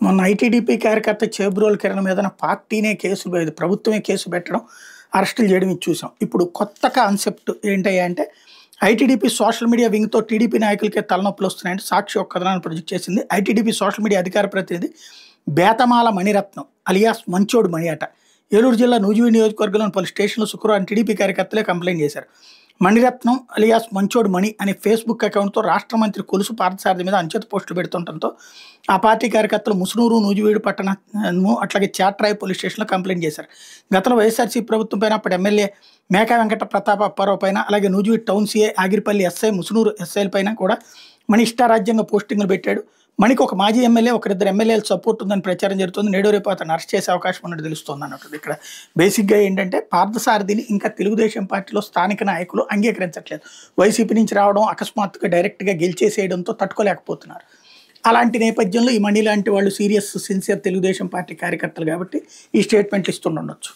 మొన్న ఐటీడీపీ కార్యకర్త చేబ్రోలు కిరణ్ మీదన పార్టీనే ప్రభుత్వమే కేసు పెట్టడం, అరెస్టులు చేయడం ఇది చూసాం. ఇప్పుడు కొత్త కాన్సెప్ట్ ఏంటయ్యా అంటే ఐటీడీపీ సోషల్ మీడియా వింగ్‌తో టీడీపీ నాయకులకే తలనొప్పులు వస్తున్నాయంటే సాక్షి ఒక కథనాన్ని ప్రొజెక్ట్ చేసింది. ఐటీడీపీ సోషల్ మీడియా అధికార ప్రతినిధి బేతమాల మణిరత్నం అలియాస్ మంచోడు మణి అట. ఏలూరు జిల్లా నూజివీడు నియోజకవర్గంలోని పలు స్టేషన్లు శుక్రవారం టీడీపీ కార్యకర్తలే కంప్లైంట్ చేశారు. మణిరత్నం అలియాస్ మంచోడు మణి అనే ఫేస్బుక్ అకౌంట్తో రాష్ట్ర మంత్రి కొలుసు పార్థసారథి మీద అంచెత పోస్టులు పెడుతుండటంతో ఆ పార్టీ కార్యకర్తలు ముసునూరు, నూజివీడు పట్టణము అట్లాగే చాట్రాయి పోలీస్ స్టేషన్లో కంప్లైంట్ చేశారు. గతంలో వైఎస్ఆర్సీ ప్రభుత్వం పైన అప్పటి ఎమ్మెల్యే మేకా వెంకట ప్రతాప్ అప్పారావు పైన, అలాగే Nuzvid town CI Agiripalli SI, Musunuru ఎస్ఐల పైన కూడా మణి ఇష్టారాజ్యంగా పోస్టింగ్లు పెట్టాడు. మణికి ఒక మాజీ ఎమ్మెల్యే, ఒకరిద్దరు ఎమ్మెల్యేలు సపోర్ట్ ఉందని ప్రచారం జరుగుతుంది. నేడు రేపు అతను అరెస్ట్ చేసే అవకాశం ఉన్నట్టు తెలుస్తోంది అన్నట్టు. ఇక్కడ బేసిక్గా ఏంటంటే పార్థసారథిని ఇంకా తెలుగుదేశం పార్టీలో స్థానిక నాయకులు అంగీకరించట్లేదు. వైసీపీ నుంచి రావడం, అకస్మాత్తుగా డైరెక్ట్గా గెలిచేసేయడంతో తట్టుకోలేకపోతున్నారు. అలాంటి నేపథ్యంలో ఈ మణి లాంటి వాళ్ళు సీరియస్ సిన్సియర్ తెలుగుదేశం పార్టీ కార్యకర్తలు కాబట్టి ఈ స్టేట్మెంట్లు ఇస్తుండొచ్చు.